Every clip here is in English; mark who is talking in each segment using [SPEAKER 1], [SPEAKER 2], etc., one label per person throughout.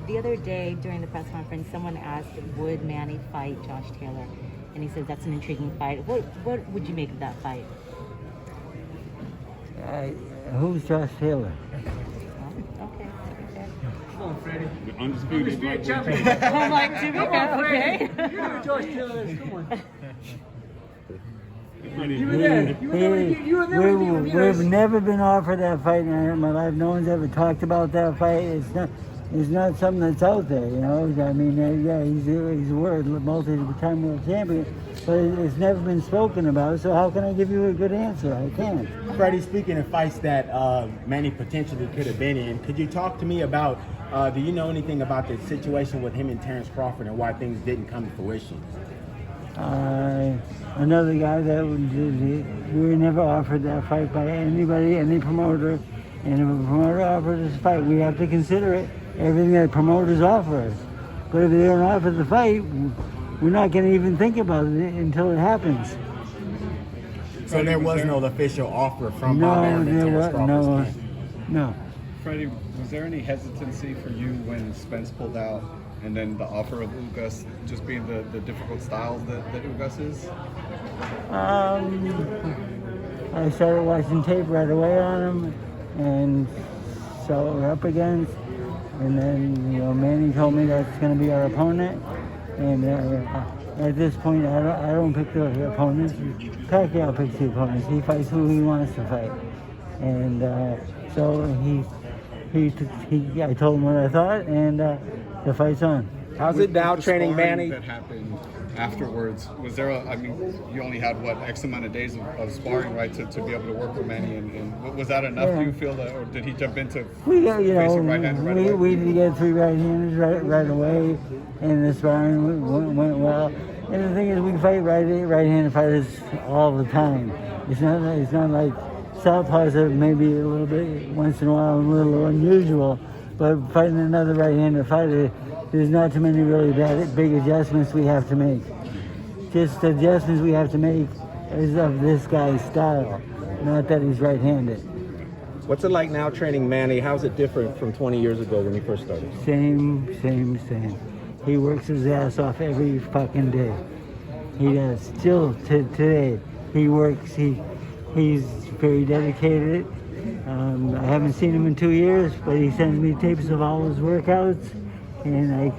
[SPEAKER 1] the other day during the press conference, someone asked, would Manny fight Josh Taylor? And he says that's an intriguing fight. What would you make of that fight?
[SPEAKER 2] Who's Josh Taylor?
[SPEAKER 1] Okay.
[SPEAKER 3] Come on, Freddie.
[SPEAKER 4] The undisputed
[SPEAKER 3] champion.
[SPEAKER 1] I'm like, okay.
[SPEAKER 3] You know who Josh Taylor is. Come on.
[SPEAKER 4] Freddie.
[SPEAKER 3] You were there. You were there with me.
[SPEAKER 2] We've never been offered that fight in my life. No one's ever talked about that fight. It's not something that's out there, you know. I mean, yeah, he's a multi-time world champion, but it's never been spoken about. So how can I give you a good answer? I can't.
[SPEAKER 5] Freddie, speaking of fights that Manny potentially could have been in, could you talk to me about, do you know anything about the situation with him and Terrence Crawford and why things didn't come to fruition?
[SPEAKER 2] Another guy that we were never offered that fight by anybody, any promoter. And if a promoter offers us a fight, we have to consider it. Everything that promoters offer us. But if they don't offer the fight, we're not going to even think about it until it happens.
[SPEAKER 5] So there was no official offer from
[SPEAKER 2] No,
[SPEAKER 5] Bob Arum and
[SPEAKER 2] there
[SPEAKER 5] Terrence
[SPEAKER 2] was
[SPEAKER 5] Crawford's camp?
[SPEAKER 2] no.
[SPEAKER 4] Freddie, was there any hesitancy for you when Spence pulled out, and then the offer of Ugas just being the difficult styles that Ugas is?
[SPEAKER 2] I started watching tape right away on him and saw what we're up against. And then, Manny told me that's going to be our opponent. And at this point, I don't pick the opponents. Pacquiao picks the opponents. He fights who he wants to fight. And so I told him what I thought, and the fight's on.
[SPEAKER 5] How's it now
[SPEAKER 4] With the
[SPEAKER 5] training
[SPEAKER 4] sparring
[SPEAKER 5] Manny?
[SPEAKER 4] that happened afterwards, was there you only had X amount of days of sparring, right, to be able to work with Manny, and was that enough? Do you feel that, or did he jump into facing right-handed right away?
[SPEAKER 2] We did get 3 right-handers right away, and the sparring went well. And the thing is, we fight right-handed fighters all the time. It's not like southpaws are maybe a little bit once in a while a little unusual, but fighting another right-handed fighter, there's not too many really big adjustments we have to make. Just adjustments we have to make is of this guy's style, not that he's right-handed.
[SPEAKER 5] What's it like now training Manny? How's it different from 20 years ago when he first started?
[SPEAKER 2] Same. He works his ass off every fucking day. He does. Still today, he works. He's very dedicated. I haven't seen him in 2 years, but he sends me tapes of all his workouts, and I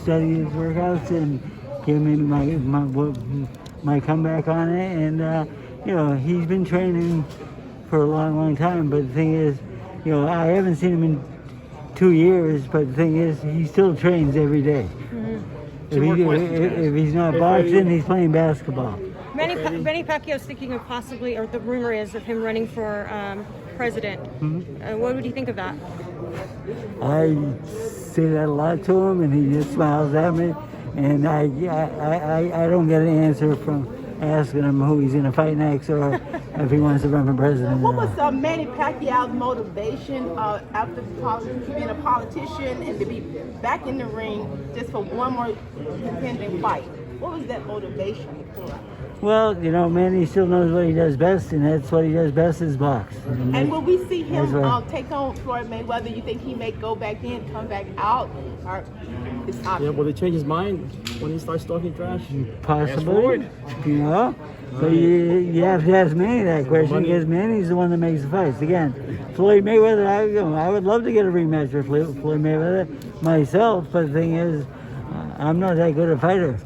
[SPEAKER 2] study his workouts and give him my comeback on it. And he's been training for a long time. But the thing is, I haven't seen him in 2 years. But the thing is, he still trains every day. Mm-hmm. If he's not boxing, he's playing basketball.
[SPEAKER 6] Manny Pacquiao's thinking of possibly, or the rumor is of him running for president. Mm-hmm. What would you think of that?
[SPEAKER 2] I say that a lot to him, and he just smiles at me. And I don't get an answer from asking him who he's going to fight next or if he wants to run for president.
[SPEAKER 7] What was Manny Pacquiao's motivation after being a politician and to be back in the ring just for one more contending fight? What was that motivation for?
[SPEAKER 2] Well, Manny still knows what he does best, and that's what he does best is box.
[SPEAKER 7] And will we see him take on Floyd Mayweather? You think he may go back in, come back out, or it's optional?
[SPEAKER 3] Yeah, will he change his mind when he starts talking trash?
[SPEAKER 2] Possibly, But you have to ask Manny that question because Manny's the one that makes the fights. Again, Floyd Mayweather, I would love to get a rematch with Floyd Mayweather myself, but the thing is, I'm not that good a fighter.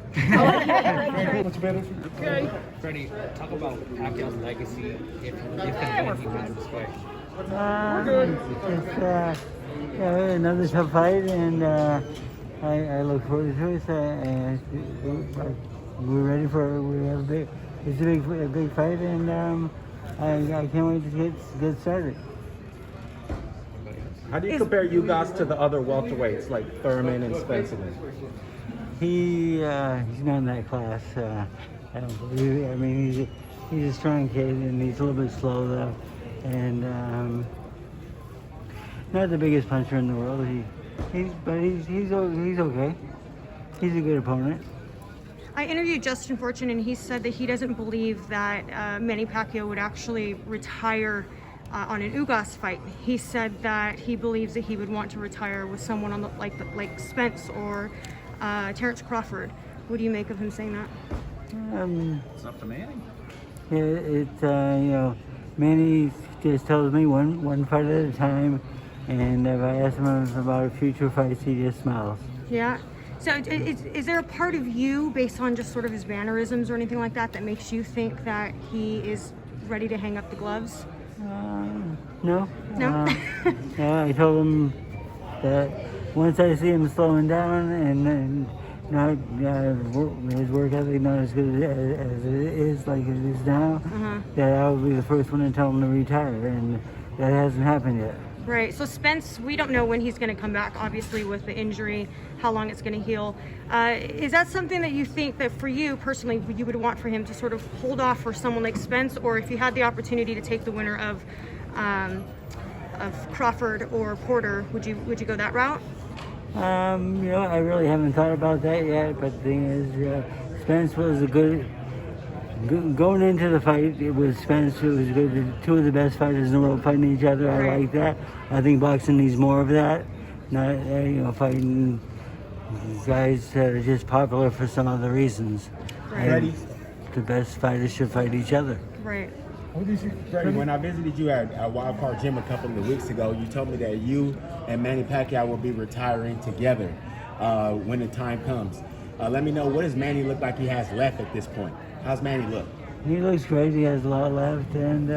[SPEAKER 8] Okay. Freddie, talk about Pacquiao's legacy if and when he wins this fight.
[SPEAKER 2] It's another tough fight, and I look forward to it. We're ready for it. It's a big fight, and I can't wait to get started.
[SPEAKER 5] How do you compare Ugas to the other welterweights like Thurman and Spencer?
[SPEAKER 2] He's not in that class. I don't believe it. I mean, he's a strong kid, and he's a little bit slow though, and not the biggest puncher in the world. He's okay. He's a good opponent.
[SPEAKER 6] I interviewed Justin Fortune, and he said that he doesn't believe that Manny Pacquiao would actually retire on an Ugas fight. He said that he believes that he would want to retire with someone on the like Spence or Terrence Crawford. What do you make of him saying that?
[SPEAKER 4] It's up to Manny.
[SPEAKER 2] Yeah, it's you know, Manny just tells me one fight at a time, and if I ask him about future fights, he just smiles.
[SPEAKER 6] Yeah. So is there a part of you, based on just sort of his mannerisms or anything like that, that makes you think that he is ready to hang up the gloves?
[SPEAKER 2] No.
[SPEAKER 6] No?
[SPEAKER 2] Yeah, I told him that once I see him slowing down and not his work ethic not as good as it is like it is now, that I will be the first one to tell him to retire, and that hasn't happened yet.
[SPEAKER 6] Right. So Spence, we don't know when he's going to come back, obviously, with the injury, how long it's going to heal. Is that something that you think that for you personally, you would want for him to sort of hold off for someone like Spence, or if you had the opportunity to take the winner of Crawford or Porter, would you go that route?
[SPEAKER 2] You know, I really haven't thought about that yet, but the thing is, Spence was a good going into the fight. It was Spence. It was good. Two of the best fighters in the world fighting each other. I like that. I think boxing needs more of that. Not you know, fighting guys that are just popular for some other reasons.
[SPEAKER 5] Freddie,
[SPEAKER 2] The best fighters should fight each other.
[SPEAKER 6] Right.
[SPEAKER 5] Freddie, when I visited you at Wild Card Gym a couple of weeks ago, you told me that you and Manny Pacquiao will be retiring together when the time comes. Let me know, what does Manny look like he has left at this point? How's Manny look?
[SPEAKER 2] He looks great. He has a lot left, and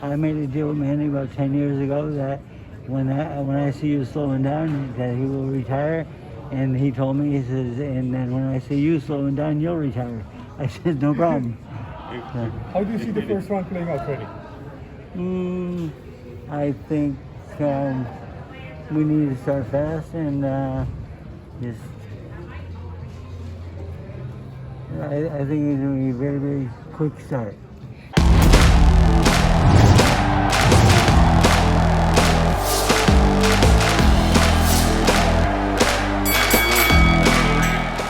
[SPEAKER 2] I made a deal with Manny about 10 years ago that when I see you slowing down, that he will retire. And he told me, he says, and then when I see you slowing down, you'll retire. I said, no problem.
[SPEAKER 9] How do you see the first round playing out, Freddie?
[SPEAKER 2] I think we need to start fast and just. I think it's going to be a very, very quick start.